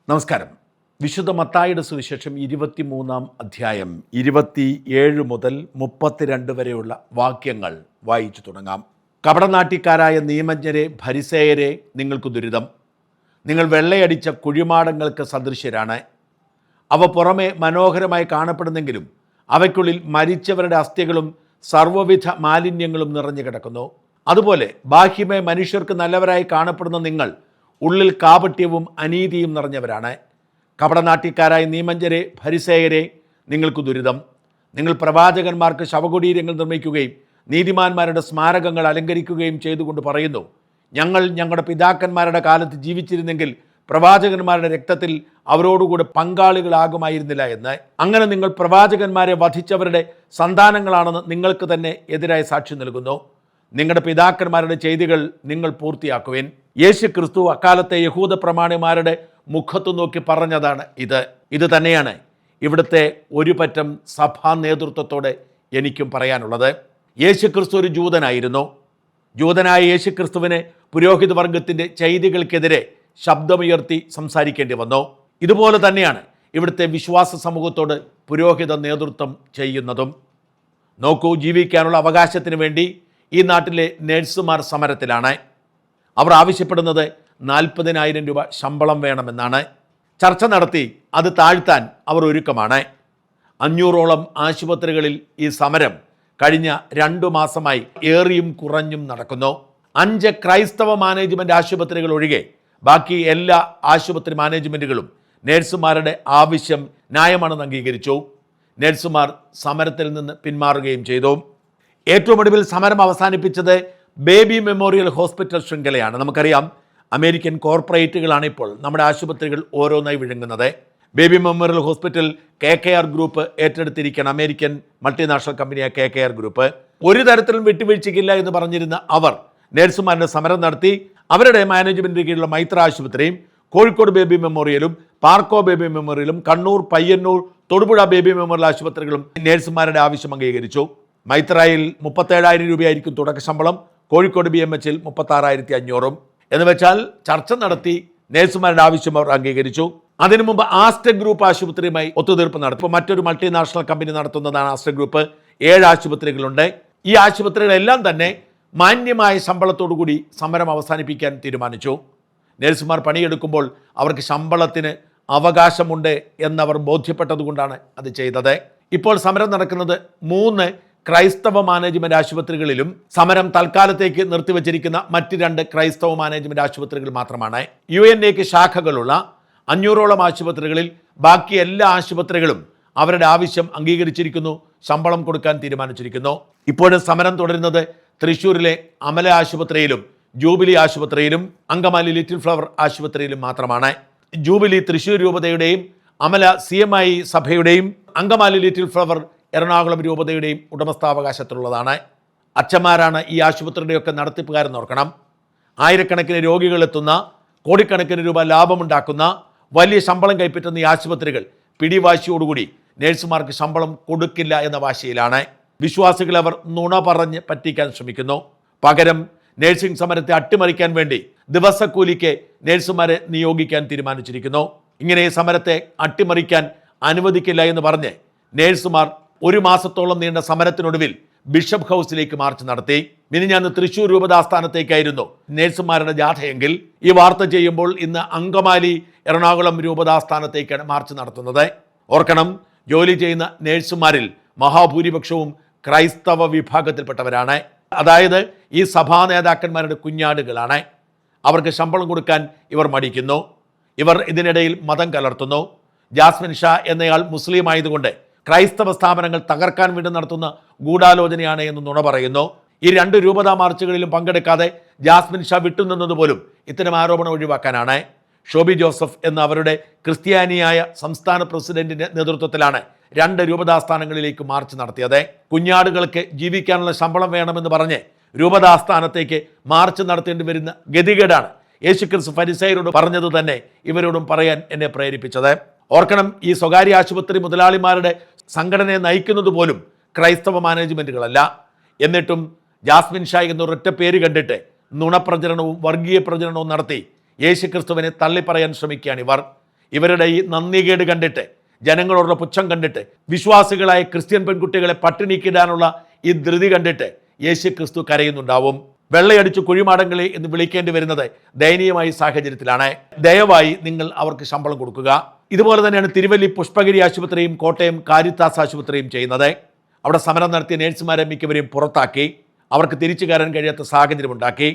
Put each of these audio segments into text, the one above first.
നമസ്കാരം. വിശുദ്ധ മത്തായിയുടെ സുവിശേഷം 23 അധ്യായം 27 മുതൽ 32 വരെയുള്ള വാക്യങ്ങൾ വായിച്ചു തുടങ്ങാം. കപടനാട്യക്കാരായ നിയമജ്ഞരെ, ഫരിസേയരെ, നിങ്ങൾക്ക് ദുരിതം. നിങ്ങൾ വെള്ളയടിച്ച കുഴിമാടങ്ങൾക്ക് സദൃശ്യരാണ്. അവ പുറമെ മനോഹരമായി കാണപ്പെടുന്നെങ്കിലും അവയ്ക്കുള്ളിൽ മരിച്ചവരുടെ അസ്ഥികളും സർവ്വവിധ മാലിന്യങ്ങളും നിറഞ്ഞു കിടക്കുന്നു. അതുപോലെ ബാഹ്യമേ മനുഷ്യർക്ക് നല്ലവരായി കാണപ്പെടുന്ന നിങ്ങൾ ഉള്ളിൽ കാപട്യവും അനീതിയും നിറഞ്ഞവരാണ്. കപടനാട്യക്കാരായ നിയമജ്ഞരെ, ഫരിസേയരെ, നിങ്ങൾക്ക് ദുരിതം. നിങ്ങൾ പ്രവാചകന്മാർക്ക് ശവകുടീരങ്ങൾ നിർമ്മിക്കുകയും നീതിമാന്മാരുടെ സ്മാരകങ്ങൾ അലങ്കരിക്കുകയും ചെയ്തുകൊണ്ട് പറയുന്നു, ഞങ്ങൾ ഞങ്ങളുടെ പിതാക്കന്മാരുടെ കാലത്ത് ജീവിച്ചിരുന്നെങ്കിൽ പ്രവാചകന്മാരുടെ രക്തത്തിൽ അവരോടുകൂടെ പങ്കാളികളാകുമായിരുന്നില്ല എന്ന്. അങ്ങനെ നിങ്ങൾ പ്രവാചകന്മാരെ വധിച്ചവരുടെ സന്താനങ്ങളാണെന്ന് നിങ്ങൾക്ക് തന്നെ എതിരായി സാക്ഷി നൽകുന്നു. നിങ്ങളുടെ പിതാക്കന്മാരുടെ ചെയ്തികൾ നിങ്ങൾ പൂർത്തിയാക്കുവിൻ. യേശു ക്രിസ്തു അക്കാലത്തെ യഹൂദ പ്രമാണിമാരുടെ മുഖത്തു നോക്കി പറഞ്ഞതാണ് ഇത് തന്നെയാണ് ഇവിടുത്തെ ഒരു പറ്റം സഭാ നേതൃത്വത്തോടെ എനിക്കും പറയാനുള്ളത്. യേശു ക്രിസ്തു ഒരു ജൂതനായിരുന്നു. ജൂതനായ യേശു ക്രിസ്തുവിന് പുരോഹിത വർഗത്തിൻ്റെ ചെയ്തികൾക്കെതിരെ ശബ്ദമുയർത്തി സംസാരിക്കേണ്ടി വന്നു. ഇതുപോലെ തന്നെയാണ് ഇവിടുത്തെ വിശ്വാസ സമൂഹത്തോട് പുരോഹിത നേതൃത്വം ചെയ്യുന്നതും. നോക്കൂ, ജീവിക്കാനുള്ള അവകാശത്തിന് വേണ്ടി ഈ നാട്ടിലെ നഴ്സുമാർ സമരത്തിലാണ്. അവർ ആവശ്യപ്പെടുന്നത് 40,000 രൂപ ശമ്പളം വേണമെന്നാണ്. ചർച്ച നടത്തി അത് താഴ്ത്താൻ അവർ ഒരുക്കമാണ്. 500ഓളം ആശുപത്രികളിൽ ഈ സമരം കഴിഞ്ഞ 2 മാസമായി ഏറിയും കുറഞ്ഞും നടക്കുന്നു. 5 ക്രൈസ്തവ മാനേജ്മെൻറ്റ് ആശുപത്രികൾ ഒഴികെ ബാക്കി എല്ലാ ആശുപത്രി മാനേജ്മെൻറ്റുകളും നഴ്സുമാരുടെ ആവശ്യം ന്യായമാണെന്ന് അംഗീകരിച്ചു. നഴ്സുമാർ സമരത്തിൽ നിന്ന് പിന്മാറുകയും ചെയ്തു. ഏറ്റവും ഒടുവിൽ സമരം അവസാനിപ്പിച്ചത് ബേബി മെമ്മോറിയൽ ഹോസ്പിറ്റൽ ശൃംഖലയാണ്. നമുക്കറിയാം, അമേരിക്കൻ കോർപ്പറേറ്റുകളാണ് ഇപ്പോൾ നമ്മുടെ ആശുപത്രികൾ ഓരോന്നായി വിഴുങ്ങുന്നത്. Baby Memorial Hospital KKR group ഏറ്റെടുത്തിരിക്കുകയാണ്. അമേരിക്കൻ മൾട്ടിനാഷണൽ കമ്പനിയായ KKR ഗ്രൂപ്പ്. ഒരു തരത്തിലും വിട്ടുവീഴ്ചയ്ക്കില്ല എന്ന് പറഞ്ഞിരുന്ന അവർ നഴ്സുമാരുടെ സമരം നടത്തി. അവരുടെ മാനേജ്മെൻറ്റിന് കീഴിലുള്ള മൈത്ര ആശുപത്രിയും, കോഴിക്കോട് ബേബി മെമ്മോറിയലും, പാർക്കോ ബേബി മെമ്മോറിയലും, കണ്ണൂർ, പയ്യന്നൂർ, തൊടുപുഴ ബേബി മെമ്മോറിയൽ ആശുപത്രികളും നഴ്സുമാരുടെ ആവശ്യം അംഗീകരിച്ചു. മൈത്രയിൽ 37,000 രൂപയായിരിക്കും തുടക്ക ശമ്പളം. കോഴിക്കോട് BMHൽ 36,500. എന്ന് വെച്ചാൽ ചർച്ച നടത്തി നഴ്സുമാരുടെ ആവശ്യം അവർ അംഗീകരിച്ചു. അതിനു മുമ്പ് ആസ്റ്റർ ഗ്രൂപ്പ് ആശുപത്രിയുമായി ഒത്തുതീർപ്പ് നടത്തി. ഇപ്പോൾ മറ്റൊരു മൾട്ടിനാഷണൽ കമ്പനി നടത്തുന്നതാണ് ആസ്റ്റർ ഗ്രൂപ്പ്. 7 ആശുപത്രികളുണ്ട്. ഈ ആശുപത്രികളെല്ലാം തന്നെ മാന്യമായ ശമ്പളത്തോടു കൂടി സമരം അവസാനിപ്പിക്കാൻ തീരുമാനിച്ചു. നഴ്സുമാർ പണിയെടുക്കുമ്പോൾ അവർക്ക് ശമ്പളത്തിന് അവകാശമുണ്ട് എന്നവർ ബോധ്യപ്പെട്ടതുകൊണ്ടാണ് അത് ചെയ്തത്. ഇപ്പോൾ സമരം നടക്കുന്നത് 3 ക്രൈസ്തവ മാനേജ്മെൻറ്റ് ആശുപത്രികളിലും സമരം തൽക്കാലത്തേക്ക് നിർത്തിവച്ചിരിക്കുന്ന മറ്റ് 2 ക്രൈസ്തവ മാനേജ്മെൻറ്റ് ആശുപത്രികൾ മാത്രമാണ്. UNAക്ക് ശാഖകളുള്ള 500ഓളം ആശുപത്രികളിൽ ബാക്കി എല്ലാ ആശുപത്രികളും അവരുടെ ആവശ്യം അംഗീകരിച്ചിരിക്കുന്നു, ശമ്പളം കൊടുക്കാൻ തീരുമാനിച്ചിരിക്കുന്നു. ഇപ്പോഴും സമരം തുടരുന്നത് തൃശ്ശൂരിലെ അമല ആശുപത്രിയിലും ജൂബിലി ആശുപത്രിയിലും അങ്കമാലി ലിറ്റിൽ ഫ്ലവർ ആശുപത്രിയിലും മാത്രമാണ്. ജൂബിലി തൃശ്ശൂർ രൂപതയുടെയും അമല CMI സഭയുടെയും അങ്കമാലി ലിറ്റിൽ ഫ്ലവർ എറണാകുളം രൂപതയുടെയും ഉടമസ്ഥാവകാശത്തിലുള്ളതാണ്. അച്ഛന്മാരാണ് ഈ ആശുപത്രിയുടെയൊക്കെ നടത്തിപ്പുകാരെന്ന് ഓർക്കണം. ആയിരക്കണക്കിന് രോഗികളെത്തുന്ന, കോടിക്കണക്കിന് രൂപ ലാഭമുണ്ടാക്കുന്ന, വലിയ ശമ്പളം കൈപ്പറ്റുന്ന ഈ ആശുപത്രികൾ പിടിവാശിയോടുകൂടി നഴ്സുമാർക്ക് ശമ്പളം കൊടുക്കില്ല എന്ന വാശിയിലാണ്. വിശ്വാസികളെ അവർ നുണ പറഞ്ഞ് പറ്റിക്കാൻ ശ്രമിക്കുന്നു. പകരം നഴ്സിംഗ് സമരത്തെ അട്ടിമറിക്കാൻ വേണ്ടി ദിവസക്കൂലിക്ക് നഴ്സുമാരെ നിയോഗിക്കാൻ തീരുമാനിച്ചിരിക്കുന്നു. ഇങ്ങനെ ഈ സമരത്തെ അട്ടിമറിക്കാൻ അനുവദിക്കില്ല എന്ന് പറഞ്ഞ് നഴ്സുമാർ 1 മാസത്തോളം നീണ്ട സമരത്തിനൊടുവിൽ ബിഷപ്പ് ഹൗസിലേക്ക് മാർച്ച് നടത്തി. മിനിഞ്ഞാന്ന് തൃശ്ശൂർ രൂപത ആസ്ഥാനത്തേക്കായിരുന്നു നഴ്സുമാരുടെ ജാഥയെങ്കിൽ ഈ വാർത്ത ചെയ്യുമ്പോൾ ഇന്ന് അങ്കമാലി, എറണാകുളം രൂപതാസ്ഥാനത്തേക്കാണ് മാർച്ച് നടത്തുന്നത്. ഓർക്കണം, ജോലി ചെയ്യുന്ന നഴ്സുമാരിൽ മഹാഭൂരിപക്ഷവും ക്രൈസ്തവ വിഭാഗത്തിൽപ്പെട്ടവരാണ്. അതായത് ഈ സഭാ നേതാക്കന്മാരുടെ കുഞ്ഞാടുകളാണ്. അവർക്ക് ശമ്പളം കൊടുക്കാൻ ഇവർ മടിക്കുന്നു. ഇവർ ഇതിനിടയിൽ മതം കലർത്തുന്നു. ജാസ്മിൻ ഷാ എന്നയാൾ മുസ്ലിം ആയതുകൊണ്ട് ക്രൈസ്തവ സ്ഥാപനങ്ങൾ തകർക്കാൻ വേണ്ടി നടത്തുന്ന ഗൂഢാലോചനയാണ് എന്ന് നുണ പറയുന്നു. ഈ 2 രൂപതാ മാർച്ചുകളിലും പങ്കെടുക്കാതെ ജാസ്മിൻ ഷാ വിട്ടുനിന്നതുപോലും ഇത്തരം ആരോപണം ഒഴിവാക്കാനാണ്. ഷോബി ജോസഫ് എന്ന അവരുടെ ക്രിസ്ത്യാനിയായ സംസ്ഥാന പ്രസിഡന്റിന്റെ നേതൃത്വത്തിലാണ് 2 രൂപതാസ്ഥാനങ്ങളിലേക്ക് മാർച്ച് നടത്തിയത്. കുഞ്ഞാടുകൾക്ക് ജീവിക്കാനുള്ള ശമ്പളം വേണമെന്ന് പറഞ്ഞ് രൂപതാസ്ഥാനത്തേക്ക് മാർച്ച് നടത്തേണ്ടി വരുന്ന ഗതികേടാണ് യേശുക്രിസ്തു ഫരിസേയരോട് പറഞ്ഞത് തന്നെ ഇവരോടും പറയാൻ എന്നെ പ്രേരിപ്പിച്ചത്. ഓർക്കണം, ഈ സ്വകാര്യ ആശുപത്രി മുതലാളിമാരുടെ സംഘടനയെ നയിക്കുന്നത് പോലും ക്രൈസ്തവ മാനേജ്മെൻറ്റുകളല്ല. എന്നിട്ടും ജാസ്മിൻ ഷാ എന്നൊരൊറ്റ പേര് കണ്ടിട്ട് നുണപ്രചരണവും വർഗീയ പ്രചരണവും നടത്തി യേശുക്രിസ്തുവിനെ തള്ളിപ്പറയാൻ ശ്രമിക്കുകയാണ് ഇവർ. ഇവരുടെ ഈ നന്ദികേട് കണ്ടിട്ട്, ജനങ്ങളോടുള്ള പുച്ഛം കണ്ടിട്ട്, വിശ്വാസികളായ ക്രിസ്ത്യൻ പെൺകുട്ടികളെ പട്ടിണിക്കിടാനുള്ള ഈ ധൃതി കണ്ടിട്ട് യേശു ക്രിസ്തു കരയുന്നുണ്ടാവും. വെള്ളയടിച്ചു കുഴിമാടങ്ങളെ എന്ന് വിളിക്കേണ്ടി വരുന്നത് ദയനീയമായ സാഹചര്യത്തിലാണ്. ദയവായി നിങ്ങൾ അവർക്ക് ശമ്പളം കൊടുക്കുക. ഇതുപോലെ തന്നെയാണ് തിരുവല്ലി പുഷ്പഗിരി ആശുപത്രിയും കോട്ടയം കാരിത്താസ് ആശുപത്രിയും ചെയ്യുന്നത്. അവിടെ സമരം നടത്തിയ നേഴ്സുമാരെ മിക്കവരെയും പുറത്താക്കി. അവർക്ക് തിരിച്ചു കയറാൻ കഴിയാത്ത സാഹചര്യമുണ്ടാക്കി.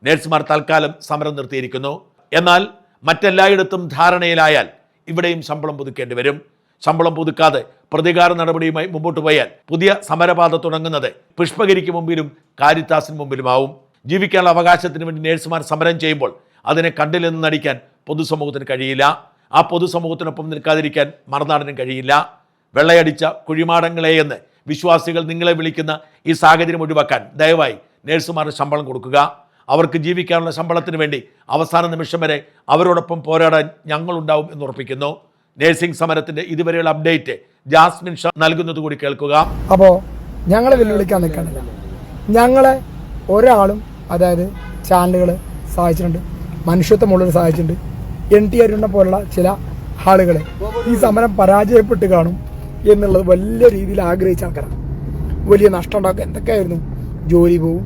നേഴ്സുമാർ തൽക്കാലം സമരം നിർത്തിയിരിക്കുന്നു. എന്നാൽ മറ്റെല്ലായിടത്തും ധാരണയിലായാൽ ഇവിടെയും ശമ്പളം പുതുക്കേണ്ടി വരും. ശമ്പളം പുതുക്കാതെ പ്രതികാര നടപടിയുമായി മുമ്പോട്ട് പോയാൽ പുതിയ സമരപാത തുടങ്ങുന്നത് പുഷ്പഗിരിക്ക് മുമ്പിലും കാരിത്താസിന് മുമ്പിലുമാവും. ജീവിക്കാനുള്ള അവകാശത്തിന് വേണ്ടി നേഴ്സുമാർ സമരം ചെയ്യുമ്പോൾ അതിനെ കണ്ടില്ലെന്ന് നടിക്കാൻ പൊതുസമൂഹത്തിന് കഴിയില്ല. ആ പൊതുസമൂഹത്തിനൊപ്പം നിൽക്കാതിരിക്കാൻ മറുനാടിനും കഴിയില്ല. വെള്ളയടിച്ച കുഴിമാടങ്ങളെ എന്ന് വിശ്വാസികൾ നിങ്ങളെ വിളിക്കുന്ന ഈ സാഹചര്യം ഒഴിവാക്കാൻ ദയവായി നേഴ്സുമാരുടെ ശമ്പളം കൊടുക്കുക. അവർക്ക് ജീവിക്കാനുള്ള ശമ്പളത്തിന് വേണ്ടി അവസാന നിമിഷം വരെ അവരോടൊപ്പം പോരാടാൻ ഞങ്ങളുണ്ടാവും എന്ന് ഉറപ്പിക്കുന്നു. നഴ്സിംഗ് സമരത്തിന്റെ ഇതുവരെയുള്ള അപ്ഡേറ്റ് ജാസ്മിൻ ഷാ നൽകുന്നത് കൂടി കേൾക്കുക. അപ്പോൾ ഞങ്ങളെ വെല്ലുവിളിക്കാൻ നിൽക്കാനില്ല. ഞങ്ങളെ ഒരാളും, അതായത് ചാനലുകൾ സഹായിച്ചിട്ടുണ്ട്, മനുഷ്യത്വമുള്ളവർ സഹായിച്ചിട്ടുണ്ട്. NT അരുണിനെ പോലുള്ള ചില ആളുകൾ ഈ സമരം പരാജയപ്പെട്ട് കാണും എന്നുള്ളത് വലിയ രീതിയിൽ ആഗ്രഹിച്ച ആൾക്കാരാണ്. വലിയ നഷ്ടം ഉണ്ടാക്കുക. എന്തൊക്കെയായിരുന്നു, ജോലി പോവും,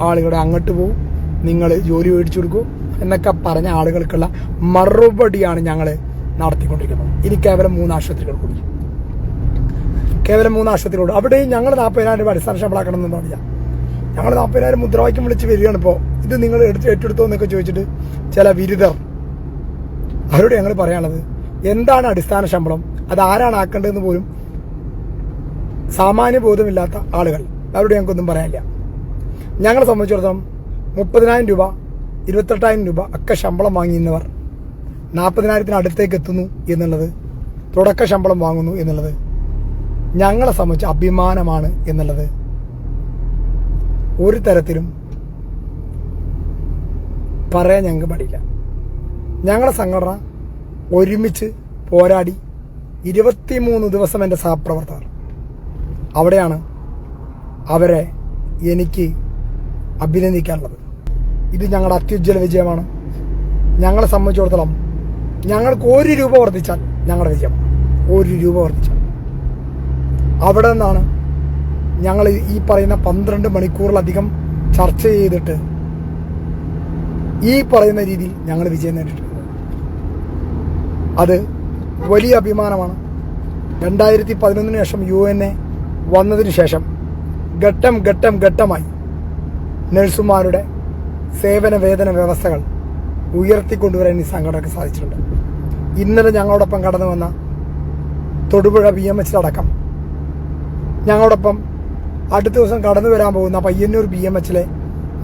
ആളുകളുടെ അങ്ങോട്ട് പോവും, നിങ്ങൾ ജോലി മേടിച്ചു കൊടുക്കും എന്നൊക്കെ പറഞ്ഞ ആളുകൾക്കുള്ള മറുപടിയാണ് ഞങ്ങൾ നടത്തിക്കൊണ്ടിരിക്കുന്നത്. ഇനി കേവലം 3 ആശുപത്രികൾ കൂടി, കേവലം 3 ആശുപത്രികളോട് അവിടെയും ഞങ്ങൾ 40,000 രൂപ അടിസ്ഥാന ശമ്പളമാക്കണം എന്ന് പറഞ്ഞില്ല. ഞങ്ങൾ 40,000 മുദ്രാവാക്യം വിളിച്ച് വരികയാണ്. ഇപ്പോൾ ഇത് നിങ്ങൾ ഏറ്റെടുത്തോ എന്നൊക്കെ ചോദിച്ചിട്ട് ചില ബിരുദർ, അവരോട് ഞങ്ങൾ പറയാനുള്ളത് എന്താണ് അടിസ്ഥാന ശമ്പളം, അത് ആരാണ് ആക്കേണ്ടതെന്ന് പോലും സാമാന്യ ബോധമില്ലാത്ത ആളുകൾ, അവരോട് ഞങ്ങൾക്കൊന്നും പറയാനില്ല. ഞങ്ങളെ സംബന്ധിച്ചിടത്തോളം 30,000 രൂപ 28,000 രൂപ ഒക്കെ ശമ്പളം വാങ്ങിയുന്നവർ 40,000 അടുത്തേക്ക് എത്തുന്നു എന്നുള്ളത്, തുടക്ക ശമ്പളം വാങ്ങുന്നു എന്നുള്ളത് ഞങ്ങളെ സംബന്ധിച്ച് അഭിമാനമാണ് എന്നുള്ളത് ഒരു തരത്തിലും പറയാൻ ഞങ്ങൾക്ക് മടിയില്ല. ഞങ്ങളുടെ സംഘടന ഒരുമിച്ച് പോരാടി 23 ദിവസം എൻ്റെ സഹപ്രവർത്തകർ, അവിടെയാണ് അവരെ എനിക്ക് അഭിനന്ദിക്കാനുള്ളത്. ഇത് ഞങ്ങളുടെ അത്യുജ്വല വിജയമാണ്. ഞങ്ങളെ സംബന്ധിച്ചിടത്തോളം ഞങ്ങൾക്ക് 1 രൂപ വർദ്ധിച്ചാൽ ഞങ്ങളുടെ വിജയം. 1 രൂപ വർദ്ധിച്ചാൽ അവിടെ നിന്നാണ് ഞങ്ങൾ ഈ പറയുന്ന 12 മണിക്കൂറിലധികം ചർച്ച ചെയ്തിട്ട് ഈ പറയുന്ന രീതിയിൽ ഞങ്ങൾ വിജയം നേടിയിട്ടുണ്ട്. അത് വലിയ അഭിമാനമാണ്. 2011 ശേഷം UN വന്നതിന് ശേഷം ഘട്ടമായി നഴ്സുമാരുടെ സേവന വേതന വ്യവസ്ഥകൾ ഉയർത്തിക്കൊണ്ടുവരാൻ ഈ സംഘടനയ്ക്ക് സാധിച്ചിട്ടുണ്ട്. ഇന്നലെ ഞങ്ങളോടൊപ്പം കടന്നു വന്ന തൊടുപുഴ BMH അടക്കം ഞങ്ങളോടൊപ്പം അടുത്ത ദിവസം കടന്നു വരാൻ പോകുന്ന പയ്യന്നൂർ BMH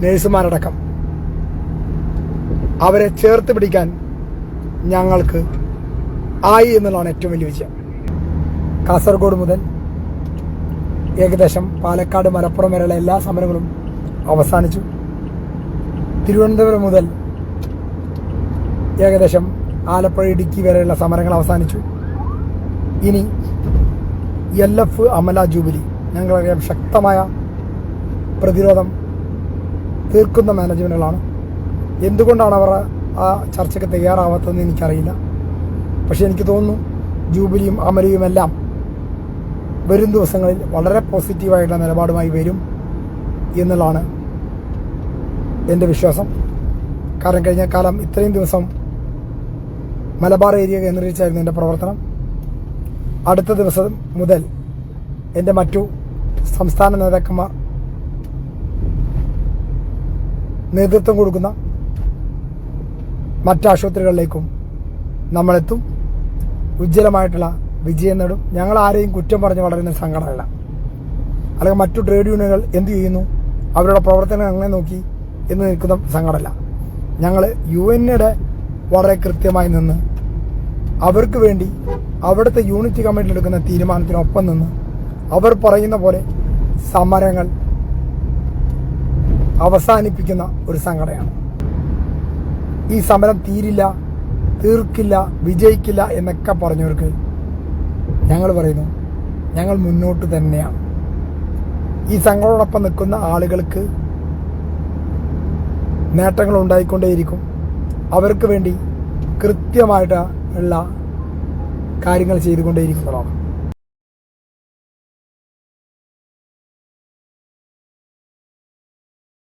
നഴ്സുമാരടക്കം അവരെ ചേർത്ത് പിടിക്കാൻ ഞങ്ങൾക്ക് ആയി എന്നുള്ളതാണ് ഏറ്റവും വലിയ വിജയം. കാസർഗോഡ് മുതൽ ഏകദേശം പാലക്കാട്, മലപ്പുറം വരെയുള്ള എല്ലാ സമരങ്ങളും അവസാനിച്ചു. തിരുവനന്തപുരം മുതൽ ഏകദേശം ആലപ്പുഴ, ഇടുക്കി വരെയുള്ള സമരങ്ങൾ അവസാനിച്ചു. ഇനി LF അമല ജൂബിലി ഞങ്ങളറിയാം ശക്തമായ പ്രതിരോധം തീർക്കുന്ന മാനേജ്മെൻറ്റുകളാണ്. എന്തുകൊണ്ടാണ് അവർ ആ ചർച്ചയ്ക്ക് തയ്യാറാവാത്തതെന്ന് എനിക്കറിയില്ല. പക്ഷേ എനിക്ക് തോന്നുന്നു ജൂബിലിയും അമലയുമെല്ലാം വരും ദിവസങ്ങളിൽ വളരെ പോസിറ്റീവായിട്ടുള്ള നിലപാടുമായി വരും എന്നുള്ളതാണ് എൻ്റെ വിശ്വാസം. കാരണം കഴിഞ്ഞ കാലം ഇത്രയും ദിവസം മലബാർ ഏരിയ കേന്ദ്രീകരിച്ചായിരുന്നു എൻ്റെ പ്രവർത്തനം. അടുത്ത ദിവസം മുതൽ എൻ്റെ മറ്റു സംസ്ഥാന നേതാക്കന്മാർ നേതൃത്വം കൊടുക്കുന്ന മറ്റാശുപത്രികളിലേക്കും നമ്മളെത്തും. ഉജ്ജ്വലമായിട്ടുള്ള വിജയം നേടും. ഞങ്ങൾ ആരെയും കുറ്റം പറഞ്ഞ് വളരുന്ന സംഘടനയല്ല. അല്ലെങ്കിൽ മറ്റു ട്രേഡ് യൂണിയനുകൾ എന്ത് ചെയ്യുന്നു, അവരുടെ പ്രവർത്തനം അങ്ങനെ നോക്കി എന്ന് നിൽക്കുന്ന സംഘടനയല്ല. ഞങ്ങൾ UN വളരെ കൃത്യമായി നിന്ന് അവർക്ക് വേണ്ടി അവിടുത്തെ യൂണിറ്റ് കമ്മിറ്റി എടുക്കുന്ന തീരുമാനത്തിനൊപ്പം നിന്ന് അവർ പറയുന്ന പോലെ സമരങ്ങൾ അവസാനിപ്പിക്കുന്ന ഒരു സംഘടനയാണ്. ഈ സമരം തീരില്ല, തീർക്കില്ല, വിജയിക്കില്ല എന്നൊക്കെ പറഞ്ഞവർക്ക് ഞങ്ങൾ പറയുന്നു, ഞങ്ങൾ മുന്നോട്ട് തന്നെയാണ്. ഈ സംഘടനയോടൊപ്പം നിൽക്കുന്ന ആളുകൾക്ക് നേട്ടങ്ങൾ ഉണ്ടായിക്കൊണ്ടേയിരിക്കും. അവർക്ക് വേണ്ടി കൃത്യമായിട്ടുള്ള കാര്യങ്ങൾ ചെയ്തുകൊണ്ടേയിരിക്കുന്നതാണ്.